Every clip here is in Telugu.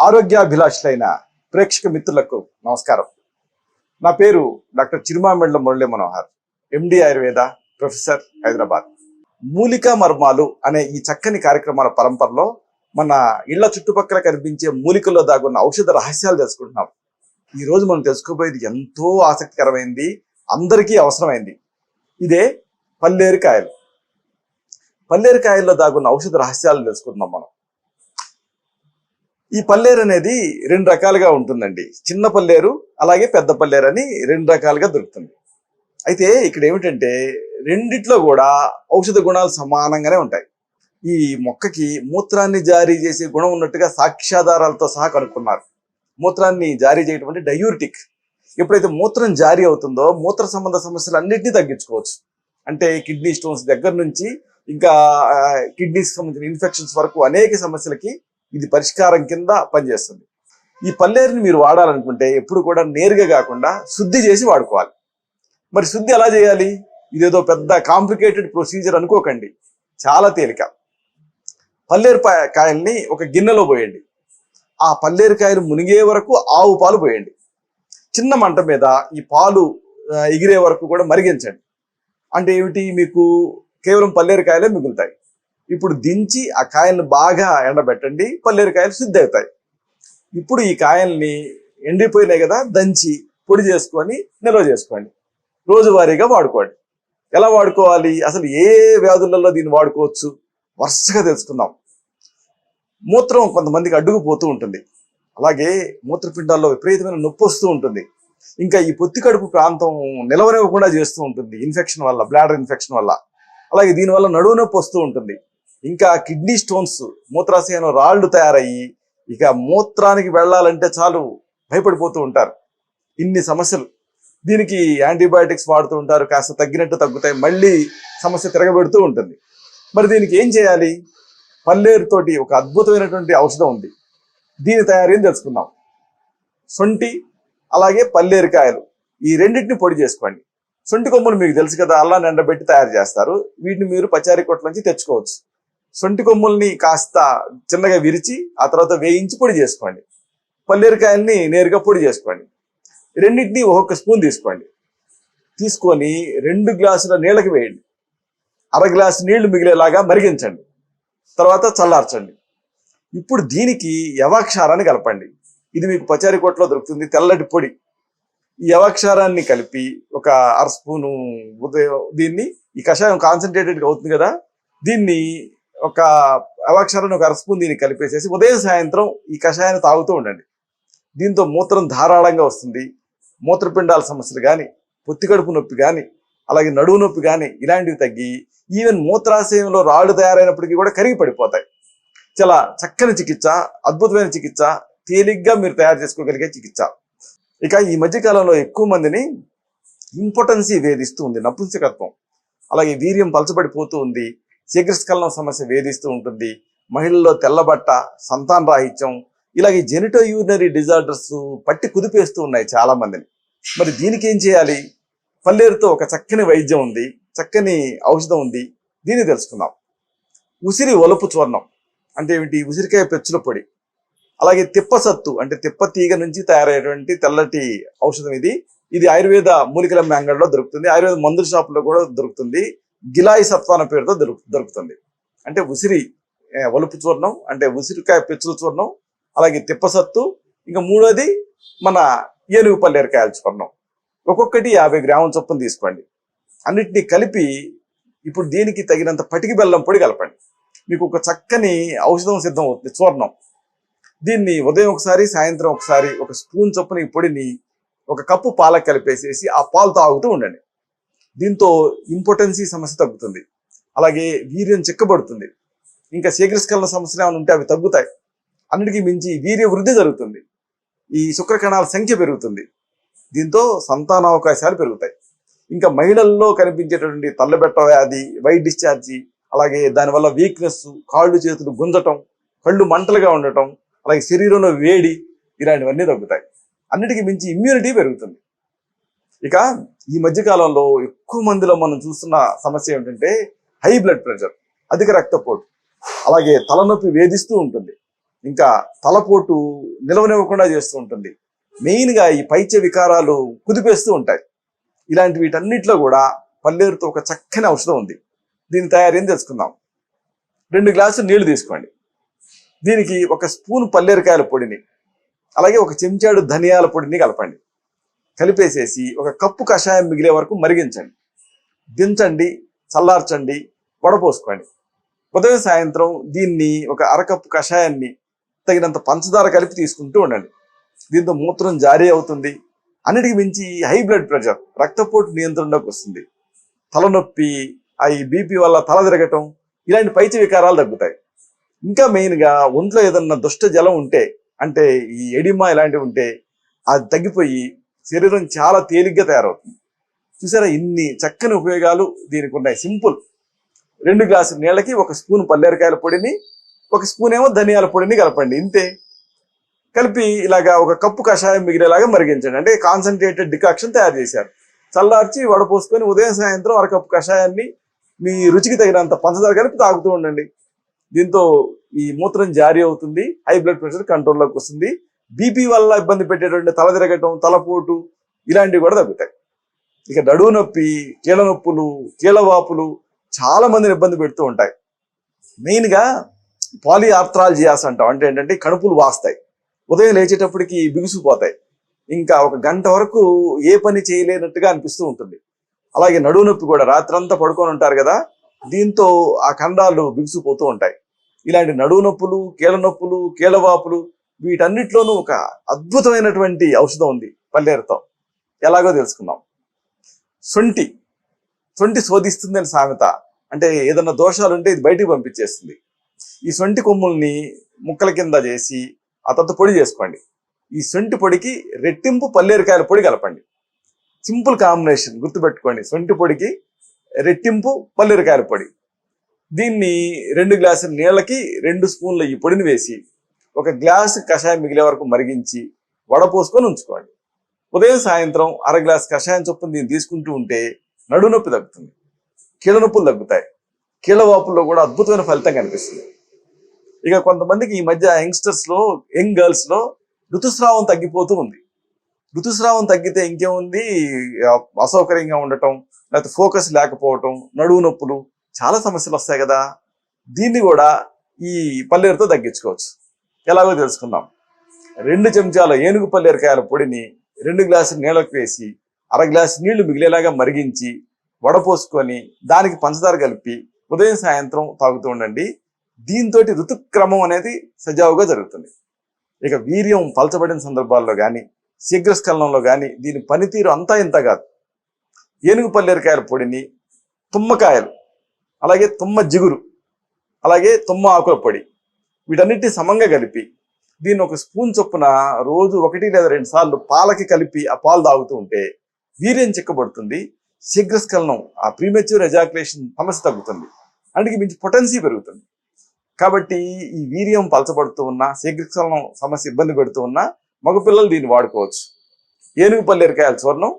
ఆరోగ్యాభిలాషులైన ప్రేక్షక మిత్రులకు నమస్కారం. నా పేరు డాక్టర్ చిరుమామిళ్ళ మురళీ మనోహర్, ఎండి ఆయుర్వేద, ప్రొఫెసర్, హైదరాబాద్. మూలికా మర్మాలు అనే ఈ చక్కని కార్యక్రమాల పరంపరలో మన ఇళ్ల చుట్టుపక్కల కనిపించే మూలికల్లో దాగున్న ఔషధ రహస్యాలు తెలుసుకుంటున్నాం. ఈ రోజు మనం తెలుసుకోబోయేది ఎంతో ఆసక్తికరమైంది, అందరికీ అవసరమైంది. ఇదే పల్లేరుకాయలు. పల్లేరుకాయల్లో దాగున్న ఔషధ రహస్యాలు తెలుసుకుంటున్నాం మనం. ఈ పల్లేరు అనేది రెండు రకాలుగా ఉంటుందండి. చిన్న పల్లేరు, అలాగే పెద్ద పల్లేరు అని రెండు రకాలుగా దొరుకుతుంది. అయితే ఇక్కడ ఏమిటంటే రెండిట్లో కూడా ఔషధ గుణాలు సమానంగానే ఉంటాయి. ఈ మొక్కకి మూత్రాన్ని జారీ చేసే గుణం ఉన్నట్టుగా సాక్ష్యాధారాలతో సహా కనుక్కున్నారు. మూత్రాన్ని జారీ చేయడం అంటే డయూరిటిక్. ఎప్పుడైతే మూత్రం జారీ అవుతుందో మూత్ర సంబంధ సమస్యలు అన్నింటినీ తగ్గించుకోవచ్చు. అంటే కిడ్నీ స్టోన్స్ దగ్గర నుంచి ఇంకా కిడ్నీకి సంబంధించిన ఇన్ఫెక్షన్స్ వరకు అనేక సమస్యలకి ఇది పరిష్కారం కింద పనిచేస్తుంది. ఈ పల్లేరుని మీరు వాడాలనుకుంటే ఎప్పుడు కూడా నేరుగా కాకుండా శుద్ధి చేసి వాడుకోవాలి. మరి శుద్ధి ఎలా చేయాలి? ఇదేదో పెద్ద కాంప్లికేటెడ్ ప్రొసీజర్ అనుకోకండి, చాలా తేలిక. పల్లేరు కాయల్ని ఒక గిన్నెలో పోయండి. ఆ పల్లేరుకాయలు మునిగే వరకు ఆవు పాలు పోయండి. చిన్న మంట మీద ఈ పాలు ఎగిరే వరకు కూడా మరిగించండి. అంటే ఏమిటి, మీకు కేవలం పల్లేరుకాయలే మిగులుతాయి. ఇప్పుడు దించి ఆ కాయల్ని బాగా ఎండబెట్టండి, పల్లేరుకాయలు శుద్ధి అవుతాయి. ఇప్పుడు ఈ కాయల్ని ఎండిపోయినాయి కదా, దంచి పొడి చేసుకొని నిల్వ చేసుకోండి. రోజువారీగా వాడుకోండి. ఎలా వాడుకోవాలి, అసలు ఏ వ్యాధులలో దీన్ని వాడుకోవచ్చు, వరుసగా తెలుసుకుందాం. మూత్రం కొంతమందికి అడ్డుకుపోతూ ఉంటుంది, అలాగే మూత్రపిండాల్లో విపరీతమైన నొప్పి వస్తూ ఉంటుంది. ఇంకా ఈ పొత్తి కడుపు ప్రాంతం నిలవనివ్వకుండా చేస్తూ ఉంటుంది ఇన్ఫెక్షన్ వల్ల, బ్లాడర్ ఇన్ఫెక్షన్ వల్ల. అలాగే దీనివల్ల నడువు నొప్పి వస్తూ ఉంటుంది. ఇంకా కిడ్నీ స్టోన్స్, మూత్రాశయంలో రాళ్లు తయారయ్యి ఇక మూత్రానికి వెళ్ళాలంటే చాలు భయపడిపోతూ ఉంటారు. ఇన్ని సమస్యలు. దీనికి యాంటీబయాటిక్స్ వాడుతూ ఉంటారు, కాస్త తగ్గినట్టు తగ్గుతాయి, మళ్ళీ సమస్య తిరగబెడుతూ ఉంటుంది. మరి దీనికి ఏం చేయాలి? పల్లేరుతోటి ఒక అద్భుతమైనటువంటి ఔషధం ఉంది, దీని తయారీని తెలుసుకుందాం. సొంటి అలాగే పల్లేరుకాయలు ఈ రెండింటిని పొడి చేసుకోండి. సొంటి కొమ్ములు మీకు తెలుసు కదా, అల్లాన్ని ఎండబెట్టి తయారు చేస్తారు. వీటిని మీరు పచారీ కొట్ల నుంచి తెచ్చుకోవచ్చు. సొంటి కొమ్ముల్ని కాస్త చిన్నగా విరిచి ఆ తర్వాత వేయించి పొడి చేసుకోండి. పల్లేరుకాయల్ని నేరుగా పొడి చేసుకోండి. రెండింటినీ ఒక్కొక్క స్పూన్ తీసుకోండి. తీసుకొని 2 గ్లాసుల నీళ్ళకి వేయండి. 1/2 గ్లాసు నీళ్లు మిగిలేలాగా మరిగించండి. తర్వాత చల్లార్చండి. ఇప్పుడు దీనికి యవాక్షారాన్ని కలపండి. ఇది మీకు పచారీ కొట్లో దొరుకుతుంది, తెల్లటి పొడి. ఈ యవాక్షారాన్ని కలిపి ఒక 1/2 స్పూను దీన్ని, ఈ కషాయం కాన్సన్ట్రేటెడ్గా అవుతుంది కదా, దీన్ని ఒక యవాక్షారాన్ని ఒక 1/2 స్పూన్ దీన్ని కలిపేసేసి ఉదయం సాయంత్రం ఈ కషాయాన్ని తాగుతూ ఉండండి. దీంతో మూత్రం ధారాళంగా వస్తుంది. మూత్రపిండాల సమస్యలు కానీ, పొత్తికడుపు నొప్పి కానీ, అలాగే నడువు నొప్పి కానీ ఇలాంటివి తగ్గి ఈవెన్ మూత్రాశయంలో రాళ్ళు తయారైనప్పటికీ కూడా కరిగి పడిపోతాయి. చాలా చక్కని చికిత్స, అద్భుతమైన చికిత్స, తేలిగ్గా మీరు తయారు చేసుకోగలిగే చికిత్స. ఇక ఈ మధ్యకాలంలో ఎక్కువ మందిని ఇంపార్టెన్సీ వేధిస్తూ ఉంది, నపుంసకత్వం, అలాగే వీర్యం పలచబడిపోతూ ఉంది, శీఘ్రస్ఖలనం సమస్య వేధిస్తూ ఉంటుంది. మహిళల్లో తెల్లబట్ట, సంతాన రాహిత్యం, ఇలాగే జెనిటో యూరినరీ డిజార్డర్స్ పట్టి కుదిపేస్తూ ఉన్నాయి చాలా మందిని. మరి దీనికి ఏం చేయాలి? పల్లేరుతో ఒక చక్కని వైద్యం ఉంది, చక్కని ఔషధం ఉంది, దీన్ని తెలుసుకుందాం. ఉసిరి ఒలుపు చూర్ణం అంటే ఏమిటి? ఉసిరికాయ పెచ్చుల పొడి. అలాగే తిప్పసత్తు అంటే తిప్ప తీగ నుంచి తయారయ్యేటువంటి తెల్లటి ఔషధం ఇది. ఇది ఆయుర్వేద మూలికల అంగడిలో దొరుకుతుంది, ఆయుర్వేద మందుల షాపులో కూడా దొరుకుతుంది. గిలాయి సత్వ అనే పేరుతో దొరుకుతుంది. అంటే ఉసిరి ఒలుపు చూర్ణం అంటే ఉసిరికాయ పెచ్చుల చూర్ణం, అలాగే తిప్పసత్తు, ఇంకా మూడోది మన ఏనుగు పల్లేరుకాయల చూర్ణం. ఒక్కొక్కటి 50 గ్రాముల చొప్పున తీసుకోండి. అన్నిటినీ కలిపి ఇప్పుడు దీనికి తగినంత పటికి బెల్లం పొడి కలపండి. మీకు ఒక చక్కని ఔషధం సిద్ధం అవుతుంది, చూర్ణం. దీన్ని ఉదయం ఒకసారి, సాయంత్రం ఒకసారి ఒక స్పూన్ చొప్పున ఈ పొడిని ఒక కప్పు పాలకు కలిపేసేసి ఆ పాలు తాగుతూ ఉండండి. దీంతో ఇంపార్టెన్సీ సమస్య తగ్గుతుంది, అలాగే వీర్యం చిక్కబడుతుంది. ఇంకా శీఘ్రస్ఖలన సమస్యలు ఏమైనా ఉంటే అవి తగ్గుతాయి. అన్నిటికీ మించి వీర్య వృద్ధి జరుగుతుంది, ఈ శుక్రకణాల సంఖ్య పెరుగుతుంది. దీంతో సంతానావకాశాలు పెరుగుతాయి. ఇంకా మహిళల్లో కనిపించేటటువంటి తల్లబెట్ట వ్యాధి, వైట్ డిశ్చార్జి, అలాగే దానివల్ల వీక్నెస్, కాళ్ళు చేతులు గుంజటం, కళ్ళు మంటలుగా ఉండటం, అలాగే శరీరంలో వేడి, ఇలాంటివన్నీ తగ్గుతాయి. అన్నిటికీ మించి ఇమ్యూనిటీ పెరుగుతుంది. ఇక ఈ మధ్యకాలంలో ఎక్కువ మందిలో మనం చూస్తున్న సమస్య ఏమిటంటే హై బ్లడ్ ప్రెషర్, అధిక రక్తపోటు, అలాగే తలనొప్పి వేధిస్తూ ఉంటుంది. ఇంకా తలపోటు నిలవనివ్వకుండా చేస్తూ ఉంటుంది. మెయిన్గా ఈ పైత్య వికారాలు కుదిపేస్తూ ఉంటాయి. ఇలాంటి వీటన్నిటిలో కూడా పల్లేరుతో ఒక చక్కని ఔషధం ఉంది. దీని తయారీ తెలుసుకుందాం. 2 గ్లాసులు నీళ్లు తీసుకోండి. దీనికి 1 స్పూన్ పల్లేరుకాయల పొడిని, అలాగే 1 చెంచాడు ధనియాల పొడిని కలపండి. కలిపేసేసి 1 కప్పు కషాయం మిగిలే వరకు మరిగించండి. దించండి, చల్లార్చండి, వడపోసుకోండి. ఉదయం సాయంత్రం దీన్ని 1 అరకప్పు కషాయాన్ని తగినంత పంచదార కలిపి తీసుకుంటూ ఉండండి. దీంతో మూత్రం జారీ అవుతుంది. అన్నిటికి మించి హై బ్లడ్ ప్రెషర్, రక్తపోటు నియంత్రణలోకి వస్తుంది. తలనొప్పి, ఈ బీపీ వల్ల తల తిరగటం, ఇలాంటి పైత్య వికారాలు తగ్గుతాయి. ఇంకా మెయిన్గా ఒంట్లో ఏదన్నా దుష్ట జలం ఉంటే, అంటే ఈ ఎడిమా ఇలాంటివి ఉంటే అది తగ్గిపోయి శరీరం చాలా తేలిగ్గా తయారవుతుంది. చూసారా, ఇన్ని చక్కని ఉపయోగాలు దీనికి ఉన్నాయి. సింపుల్. 2 గ్లాసుల నీళ్ళకి 1 స్పూన్ పల్లేరుకాయల పొడిని, 1 స్పూన్ ఏమో ధనియాల పొడిని కలపండి. ఇంతే. కలిపి ఇలాగా 1 కప్పు కషాయం మిగిలేలాగా మరిగించండి. అంటే కాన్సన్ట్రేటెడ్ డికాక్షన్ తయారు చేశారు. చల్లార్చి వడపోసుకొని ఉదయం సాయంత్రం 1 కప్పు కషాయాన్ని మీ రుచికి తగినంత పంచదార కలిపి తాగుతూ ఉండండి. దీంతో ఈ మూత్రం జారీ అవుతుంది, హై బ్లడ్ ప్రెషర్ కంట్రోల్లోకి వస్తుంది. బీపీ వల్ల ఇబ్బంది పెట్టేటువంటి తల తిరగటం, తలపోటు ఇలాంటివి కూడా తగ్గుతాయి. ఇక నడువు నొప్పి, కీళ్ళ నొప్పులు, కీళ్ళవాపులు చాలా మందిని ఇబ్బంది పెడుతూ ఉంటాయి. మెయిన్గా పాలిఆర్థ్రాల్జియాస్ అంటాం. అంటే ఏంటంటే కణుపులు వాస్తాయి, ఉదయం లేచేటప్పటికి బిగుసిపోతాయి, ఇంకా 1 గంట వరకు ఏ పని చేయలేనట్టుగా అనిపిస్తూ ఉంటుంది. అలాగే నడువు నొప్పి కూడా, రాత్రంతా పడుకొని ఉంటారు కదా, దీంతో ఆ ఖండాలు బిగుసిపోతూ ఉంటాయి. ఇలాంటి నడువు నొప్పులు, కీళ్ళ నొప్పులు, కీళ్ళవాపులు వీటన్నిటిలోనూ ఒక అద్భుతమైనటువంటి ఔషధం ఉంది పల్లేరుతో. ఎలాగో తెలుసుకుందాం. సొంటి శోధిస్తుంది అని సామెత. అంటే ఏదన్నా దోషాలు ఉంటే ఇది బయటికి పంపించేస్తుంది. ఈ సొంటి కొమ్ముల్ని ముక్కల కింద చేసి ఆ తర్వాత పొడి చేసుకోండి. ఈ సొంటి పొడికి రెట్టింపు పల్లేరుకాయల పొడి కలపండి. సింపుల్ కాంబినేషన్ గుర్తుపెట్టుకోండి. సొంటి పొడికి రెట్టింపు పల్లేరుకాయల పొడి. దీన్ని 2 గ్లాసుల నీళ్ళకి 2 స్పూన్ల ఈ పొడిని వేసి 1 గ్లాసు కషాయం మిగిలే వరకు మరిగించి వడపోసుకొని ఉంచుకోండి. ఉదయం సాయంత్రం 1/2 గ్లాసు కషాయం చొప్పున దీన్ని తీసుకుంటూ ఉంటే నడువు నొప్పి తగ్గుతుంది, కీళ్ళ నొప్పులు తగ్గుతాయి, కీళ్ళవాపుల్లో కూడా అద్భుతమైన ఫలితం కనిపిస్తుంది. ఇక కొంతమందికి ఈ మధ్య యంగ్ గర్ల్స్ లో ఋతుస్రావం తగ్గిపోతూ ఉంది. ఋతుస్రావం తగ్గితే ఇంకేముంది, అసౌకర్యంగా ఉండటం, లేకపోతే ఫోకస్ లేకపోవటం, నడువు నొప్పులు, చాలా సమస్యలు వస్తాయి కదా. దీన్ని కూడా ఈ పల్లేరుతో తగ్గించుకోవచ్చు. ఎలాగో తెలుసుకుందాం. 2 చెంచాల ఏనుగు పల్లేరుకాయల పొడిని 2 గ్లాసుల నీళ్ళకు వేసి 1/2 గ్లాసు నీళ్లు మిగిలేలాగా మరిగించి వడపోసుకొని దానికి పంచదార కలిపి ఉదయం సాయంత్రం తాగుతూ ఉండండి. దీంతో ఋతుక్రమం అనేది సజావుగా జరుగుతుంది. ఇక వీర్యం పలచబడిన సందర్భాల్లో కానీ, శీఘ్రస్ఖలనంలో కానీ దీని పనితీరు అంతా ఇంత కాదు. ఏనుగు పల్లేరుకాయల పొడిని, తుమ్మకాయలు, అలాగే తుమ్మ జిగురు, అలాగే తుమ్మ ఆకుల పొడి వీటన్నిటిని సమంగా కలిపి దీన్ని 1 స్పూన్ చొప్పున రోజు 1 లేదా 2 సార్లు పాలకి కలిపి ఆ పాలు తాగుతూ ఉంటే వీర్యం చిక్కబడుతుంది. శీఘ్రస్ఖలనం, ఆ ప్రీమెచ్యూర్ ఎజాక్యులేషన్ సమస్య తగ్గుతుంది. అందుకే మించి పొటెన్సీ పెరుగుతుంది. కాబట్టి ఈ వీర్యం పలచబడుతూ ఉన్నా, శీఘ్రస్ఖలనం సమస్య ఇబ్బంది పెడుతూ ఉన్నా మగపిల్లలు దీన్ని వాడుకోవచ్చు. ఏనుగు పల్లేరుకాయల చూర్ణం,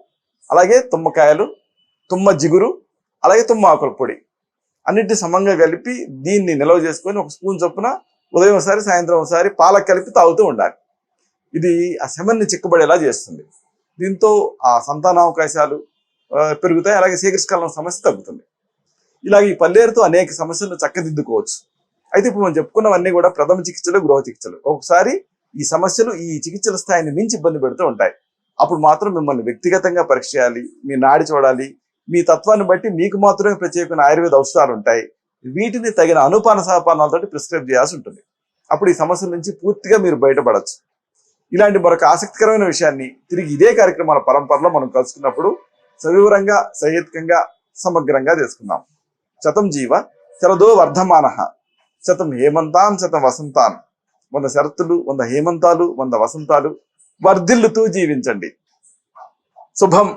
అలాగే తుమ్మకాయలు, తుమ్మ జిగురు, అలాగే తుమ్మ ఆకుల పొడి అన్నిటిని సమంగా కలిపి దీన్ని నిల్వ చేసుకొని 1 స్పూన్ చొప్పున ఉదయం ఒకసారి సాయంత్రం ఒకసారి పాలకు కలిపి తాగుతూ ఉండాలి. ఇది ఆ సెమన్ని చిక్కబడేలా చేస్తుంది. దీంతో ఆ సంతానావకాశాలు పెరుగుతాయి, అలాగే శీఘ్రస్ఖలనం సమస్య తగ్గుతుంది. ఇలాగ ఈ పల్లేరుతో అనేక సమస్యలను చక్కదిద్దుకోవచ్చు. అయితే ఇప్పుడు మనం చెప్పుకున్నవన్నీ కూడా ప్రథమ చికిత్సలు, గృహ చికిత్సలు. ఒకసారి ఈ సమస్యలు ఈ చికిత్సల స్థాయిని మించి ఇబ్బంది పెడుతూ ఉంటాయి. అప్పుడు మాత్రం మిమ్మల్ని వ్యక్తిగతంగా పరీక్ష చేయాలి, మీ నాడి చూడాలి. మీ తత్వాన్ని బట్టి మీకు మాత్రమే ప్రత్యేకమైన ఆయుర్వేద ఔషధాలు ఉంటాయి. వీటిని తగిన అనుపాన సహపానాలతో ప్రిస్క్రైబ్ చేయాల్సి ఉంటుంది. అప్పుడు ఈ సమస్యల నుంచి పూర్తిగా మీరు బయటపడవచ్చు. ఇలాంటి మరొక ఆసక్తికరమైన విషయాన్ని తిరిగి ఇదే కార్యక్రమాల పరంపరలో మనం కలుసుకున్నప్పుడు సవివరంగా, సహేతుకంగా, సమగ్రంగా తెలుసుకుందాం. శతం జీవ శరదో వర్ధమానః, శతం హేమంతాన్ శతం వసంతాన్. 100 శరత్తులు, 100 హేమంతాలు, 100 వసంతాలు వర్ధిల్లుతూ జీవించండి. శుభం.